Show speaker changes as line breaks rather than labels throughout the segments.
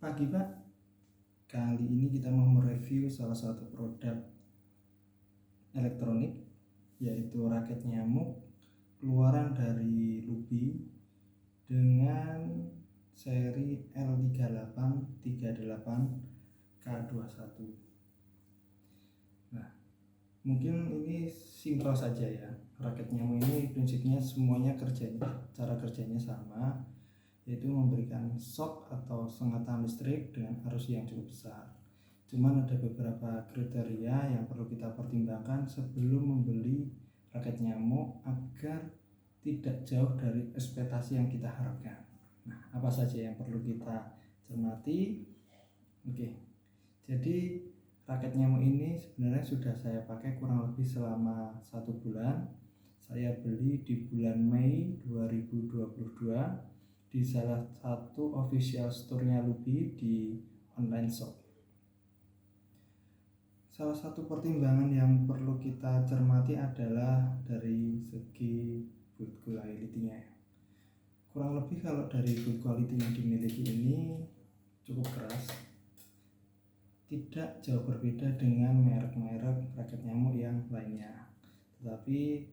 Pagi Pak, kali ini kita mau mereview salah satu produk elektronik, yaitu raket nyamuk keluaran dari Lubi dengan seri L3838K21. Nah, mungkin ini simpel saja ya. Raket nyamuk ini prinsipnya semuanya cara kerjanya sama, yaitu memberikan shock atau sengatan listrik dengan arus yang cukup besar. Cuman ada beberapa kriteria yang perlu kita pertimbangkan sebelum membeli raket nyamuk agar tidak jauh dari ekspektasi yang kita harapkan. Nah, apa saja yang perlu kita cermati? Oke, jadi raket nyamuk ini sebenarnya sudah saya pakai kurang lebih selama 1 bulan. Saya beli di bulan Mei 2022 di salah satu official store-nya Lubi di online shop. Salah satu pertimbangan yang perlu kita cermati adalah dari segi build quality-nya. Kurang lebih kalau dari build quality yang dimiliki ini cukup keras, tidak jauh berbeda dengan merek-merek raket nyamuk yang lainnya. Tetapi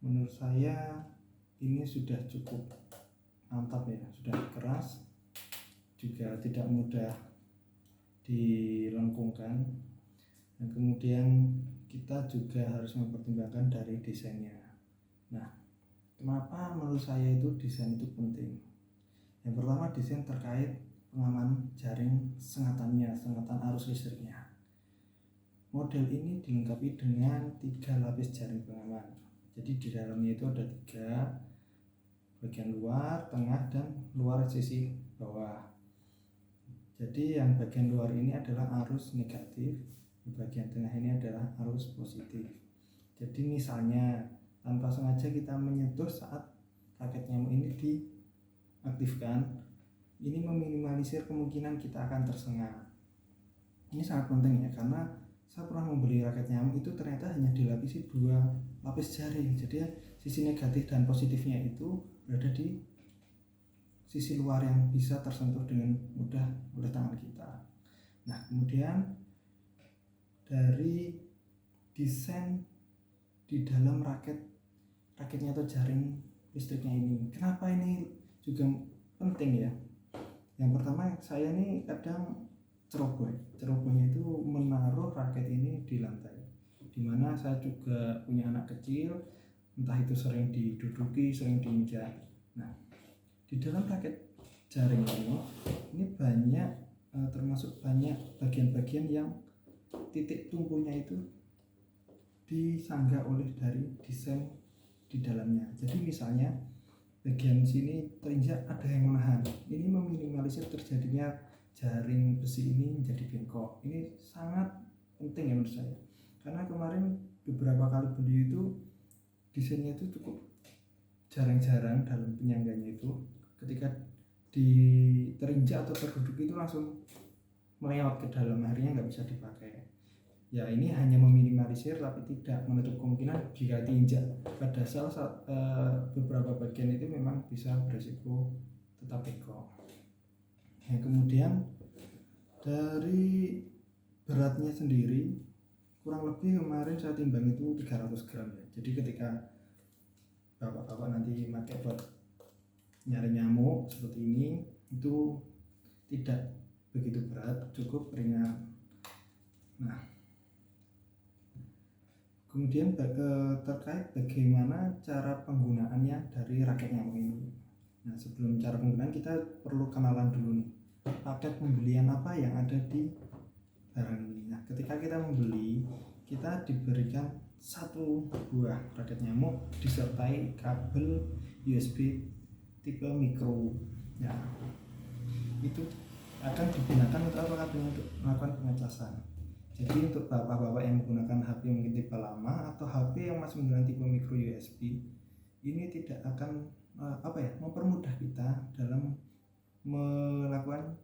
menurut saya ini sudah cukup mantap ya, sudah keras, juga tidak mudah dilengkungkan, dan kemudian kita juga harus mempertimbangkan dari desainnya. Nah, kenapa menurut saya itu desain itu penting? Yang pertama, desain terkait pengaman jaring sengatan arus listriknya. Model ini dilengkapi dengan 3 lapis jaring pengaman. Jadi di dalamnya itu ada 3, bagian luar, tengah, dan luar sisi bawah. Jadi yang bagian luar ini adalah arus negatif, bagian tengah ini adalah arus positif. Jadi misalnya tanpa sengaja kita menyentuh saat raket nyamuk ini diaktifkan, ini meminimalisir kemungkinan kita akan tersengat. Ini sangat penting ya, karena saya pernah membeli raket nyamuk itu ternyata hanya dilapisi 2 lapis jaring. Jadi sisi negatif dan positifnya itu berada di sisi luar yang bisa tersentuh dengan mudah oleh tangan kita. Nah, kemudian dari desain di dalam raketnya atau jaring listriknya ini, kenapa ini juga penting ya? Yang pertama, saya ini kadang cerobohnya itu menaruh raket ini di lantai, dimana saya juga punya anak kecil, entah itu sering diduduki, sering diinjak. Nah, di dalam raket jaring ini banyak termasuk banyak bagian-bagian yang titik tumpunya itu disanggah oleh dari desain di dalamnya. Jadi misalnya bagian sini terinjak, ada yang menahan. Ini meminimalisir terjadinya jaring besi ini menjadi bengkok. Ini sangat penting ya menurut saya, karena kemarin beberapa kali beli itu desainnya itu cukup jarang-jarang dalam penyangganya itu, ketika terinjak atau terduduk itu langsung melewat ke dalam, akhirnya nggak bisa dipakai. Ya, ini hanya meminimalisir tapi tidak menutup kemungkinan jika diinjak pada beberapa bagian itu memang bisa beresiko tetap bengkok. Yang kemudian dari beratnya sendiri, kurang lebih kemarin saya timbang itu 300 gram ya. Jadi ketika bapak-bapak nanti pakai buat nyari nyamuk seperti ini, itu tidak begitu berat, cukup ringan. Nah, kemudian terkait bagaimana cara penggunaannya dari raket nyamuk ini. Nah, sebelum cara penggunaan kita perlu kenalan dulu nih, paket pembelian apa yang ada di barang ini. Nah, ketika kita membeli, kita diberikan 1 buah raket nyamuk disertai kabel USB tipe micro. Ya, itu akan digunakan untuk apa? Kabelnya untuk melakukan pengecasan. Jadi untuk bapak-bapak yang menggunakan HP mungkin tipe lama atau HP yang masih menggunakan tipe micro USB, ini tidak akan mempermudah kita dalam melakukan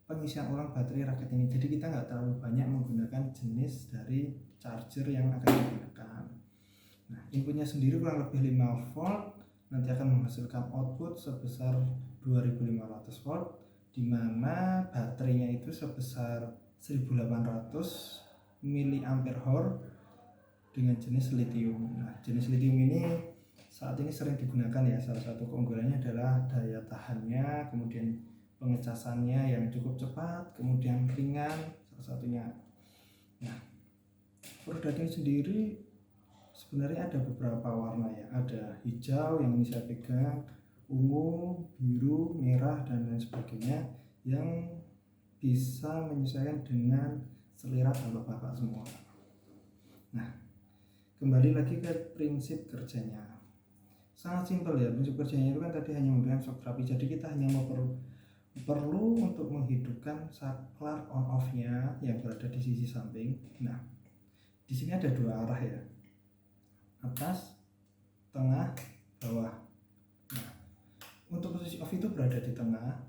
pengisian ulang baterai raket ini. Jadi kita nggak terlalu banyak menggunakan jenis dari charger yang akan digunakan. Nah, inputnya sendiri kurang lebih 5 volt, nanti akan menghasilkan output sebesar 2500 volt di mana baterainya itu sebesar 1800 mAh dengan jenis litium. Nah, jenis litium ini saat ini sering digunakan ya. Salah satu keunggulannya adalah daya tahannya, kemudian pengecasannya yang cukup cepat, kemudian ringan, salah satunya. Nah, produk ini sendiri sebenarnya ada beberapa warna ya. Ada hijau yang ini saya pegang, ungu, biru, merah, dan lain sebagainya yang bisa menyesuaikan dengan selera bapak-bapak semua. Nah, kembali lagi ke prinsip kerjanya. Sangat simpel ya, prinsip kerjanya itu kan tadi hanya memberikan shock terapi. Jadi kita hanya perlu untuk menghidupkan saklar on off-nya yang berada di sisi samping. Nah, di sini ada dua arah ya, atas, tengah, bawah. Nah, untuk posisi off itu berada di tengah.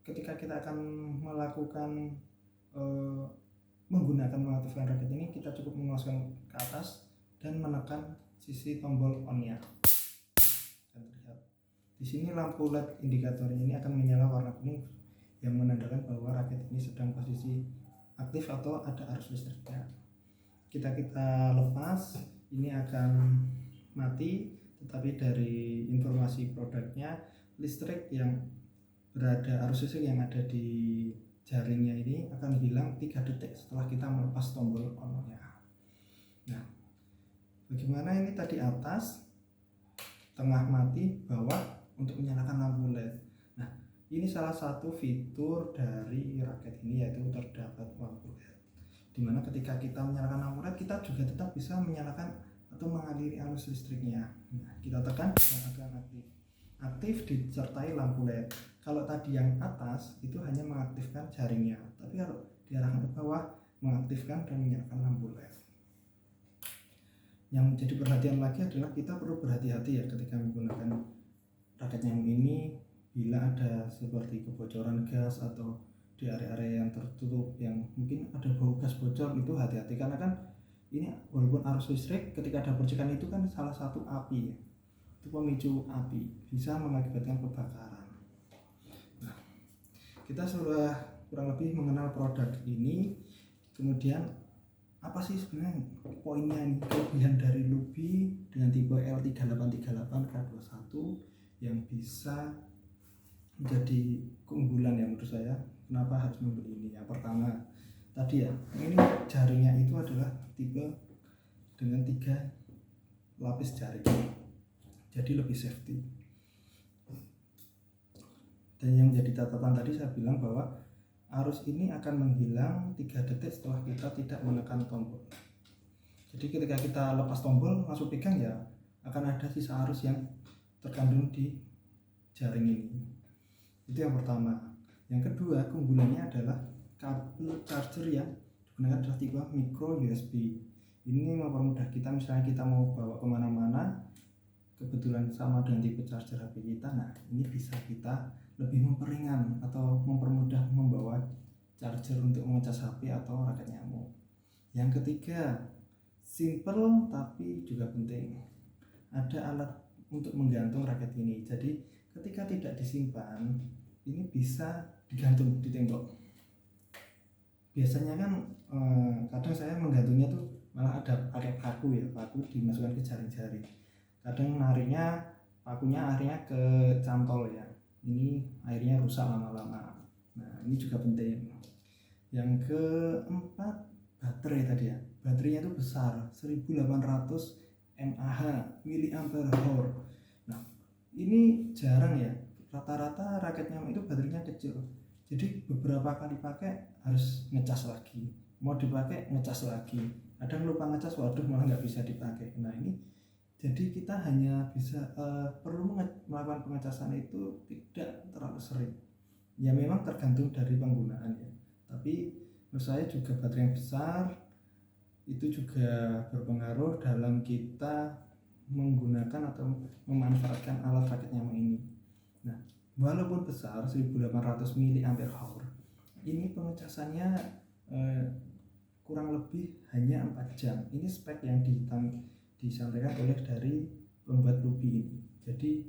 Ketika kita akan melakukan menggunakan mengaktifkan raket ini, kita cukup mengeluarkan ke atas dan menekan sisi tombol on-nya. Akan terlihat di sini lampu LED indikatornya ini akan menyala warna kuning yang menandakan bahwa raket ini sedang posisi aktif atau ada arus listriknya. Kita lepas, ini akan mati, tetapi dari informasi produknya, listrik yang berada, arus listrik yang ada di jaringnya ini akan hilang 3 detik setelah kita melepas tombol on-nya. Nah, bagaimana ini tadi atas, tengah mati, bawah untuk menyalakan lampu LED. Nah, ini salah satu fitur dari raket ini, yaitu terdapat lampu LED, dimana ketika kita menyalakan lampu LED, kita juga tetap bisa menyalakan atau mengaliri arus listriknya. Nah, kita tekan dan akan aktif disertai lampu LED. Kalau tadi yang atas itu hanya mengaktifkan jaringnya, tapi kalau diarahkan ke bawah mengaktifkan dan menyalakan lampu LED. Yang menjadi perhatian lagi adalah kita perlu berhati-hati ya ketika menggunakan raket nyamuk ini. Bila ada seperti kebocoran gas atau di area-area yang tertutup yang mungkin ada bau gas bocor, itu hati-hati, karena kan ini walaupun arus listrik, ketika ada percikan itu kan salah satu api ya, itu pemicu api, bisa mengakibatkan kebakaran. Nah, kita sudah kurang lebih mengenal produk ini. Kemudian apa sih sebenarnya poinnya ini, kelebihan dari Luby dengan tipe L3838K21 yang bisa menjadi keunggulan ya menurut saya. Kenapa harus membeli ini? Yang pertama tadi ya, ini jaringnya itu adalah tipe dengan 3 lapis jaring, jadi lebih safety. Dan yang menjadi catatan tadi saya bilang bahwa arus ini akan menghilang 3 detik setelah kita tidak menekan tombol. Jadi ketika kita lepas tombol langsung pegang ya, akan ada sisa arus yang terkandung di jaring ini. Itu yang pertama. Yang kedua, keunggulannya adalah kabel charger yang digunakan adalah tipe micro USB. Ini mempermudah kita, misalnya kita mau bawa kemana-mana, kebetulan sama dengan tipe charger HP kita, nah ini bisa kita lebih memperingan atau mempermudah membawa charger untuk mengecas HP atau raket nyamuk. Yang ketiga, simple tapi juga penting, ada alat untuk menggantung raket ini. Jadi ketika tidak disimpan, ini bisa digantung di tembok. Biasanya kan kadang saya menggantungnya tuh malah ada pakai paku ya, paku dimasukkan ke jari-jari. Kadang nariknya, pakunya akhirnya ke cantol ya, ini akhirnya rusak lama-lama. Nah, ini juga penting. Yang keempat, baterai tadi ya, baterainya itu besar, 1800 mAh. Nah, ini jarang ya, rata-rata raket nyamuk itu baterainya kecil, jadi beberapa kali pakai harus ngecas lagi, mau dipakai ngecas lagi, kadang lupa ngecas, waduh malah nggak bisa dipakai. Nah ini jadi kita hanya bisa perlu melakukan pengecasan itu tidak terlalu sering ya, memang tergantung dari penggunaan ya, tapi menurut saya juga baterai yang besar itu juga berpengaruh dalam kita menggunakan atau memanfaatkan alat raket nyamuk ini. Nah, walaupun besar 1800 mAh, ini pengecasannya kurang lebih hanya 4 jam. Ini spek yang disampaikan oleh dari pembuat Luby ini. Jadi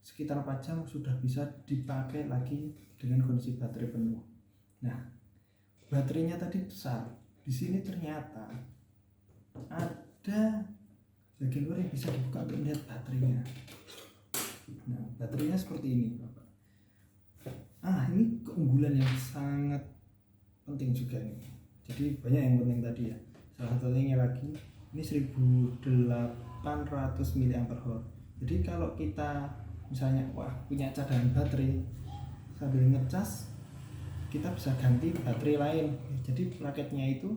sekitar 4 jam sudah bisa dipakai lagi dengan kondisi baterai penuh. Nah, baterainya tadi besar. Di sini ternyata ada bagian luar yang bisa dibuka untuk melihat baterainya. Nah, baterainya seperti ini, Bapak. Ini keunggulan yang sangat penting juga nih. Jadi banyak yang penting tadi ya. Salah satunya lagi, ini 1800 mAh. Jadi kalau kita misalnya punya cadangan baterai, sambil ngecas kita bisa ganti baterai lain. Jadi raketnya itu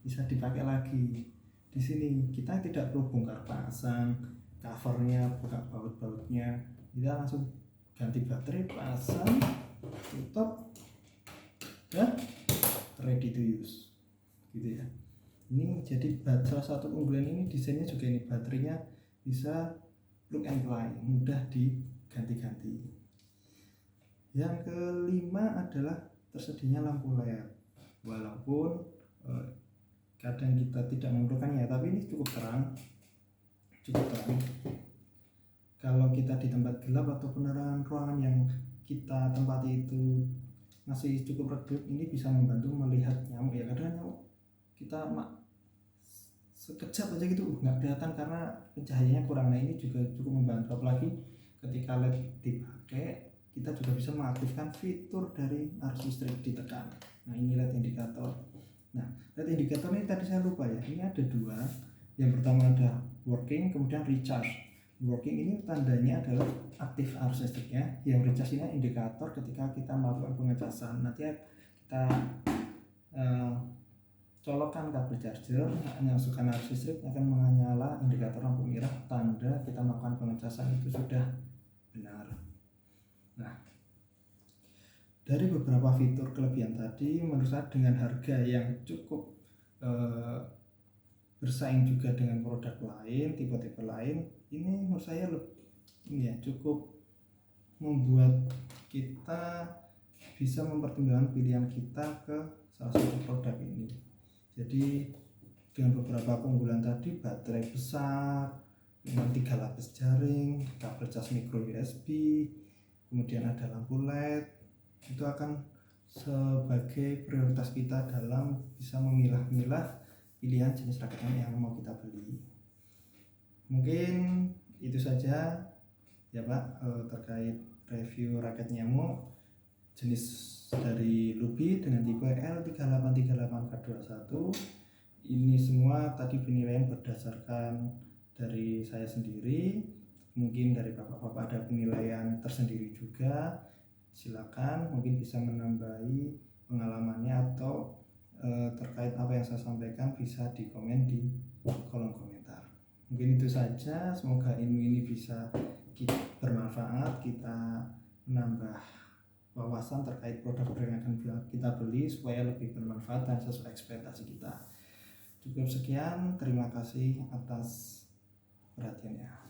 bisa dipakai lagi. Di sini kita tidak perlu bongkar pasang covernya, buka baut-bautnya, kita langsung ganti baterai, pasang, tutup, dan ready to use, gitu ya. Ini jadi salah satu keunggulan ini, desainnya juga ini, baterainya bisa plug and play, mudah diganti-ganti. Yang kelima adalah tersedianya lampu LED. Walaupun kadang kita tidak memerlukannya, tapi ini cukup terang. Kalau kita di tempat gelap atau penerangan ruangan yang kita tempati itu masih cukup redup, ini bisa membantu melihat nyamuk ya. Kadang nyamuk kita sekejap aja gitu nggak kelihatan karena pencahayaannya kurang. Nah, ini juga cukup membantu, apalagi ketika LED dipakai, kita juga bisa mengaktifkan fitur dari arus listrik ditekan. Nah, ini LED indikator. Nah, LED indikator ini tadi saya lupa ya, ini ada dua. Yang pertama ada working, kemudian recharge. Working ini tandanya adalah aktif arus listriknya, yang recharge ini indikator ketika kita melakukan pengecasan. Nanti kita colokan kabel charger, masukkan arus listrik, akan menyala indikator lampu merah, tanda kita melakukan pengecasan itu sudah benar. Nah, dari beberapa fitur kelebihan tadi, menurut saya dengan harga yang cukup bersaing juga dengan produk lain, tipe-tipe lain, ini menurut saya cukup membuat kita bisa mempertimbangkan pilihan kita ke salah satu produk ini. Jadi dengan beberapa keunggulan tadi, baterai besar, dengan 3 lapis jaring, kabel cas micro USB, kemudian ada lampu LED, itu akan sebagai prioritas kita dalam bisa memilah-milah pilihan jenis raket yang mau kita beli. Mungkin itu saja ya Pak, terkait review raket nyamuk jenis dari Lubi dengan tipe L3838K21. Ini semua tadi penilaian berdasarkan dari saya sendiri, mungkin dari bapak-bapak ada penilaian tersendiri juga. Silakan, mungkin bisa menambahi pengalamannya atau terkait apa yang saya sampaikan bisa di komen di kolom komentar. Mungkin itu saja, semoga ilmu ini bisa bermanfaat, kita menambah wawasan terkait produk yang akan kita beli supaya lebih bermanfaat dan sesuai ekspektasi kita. Cukup sekian, terima kasih atas perhatiannya.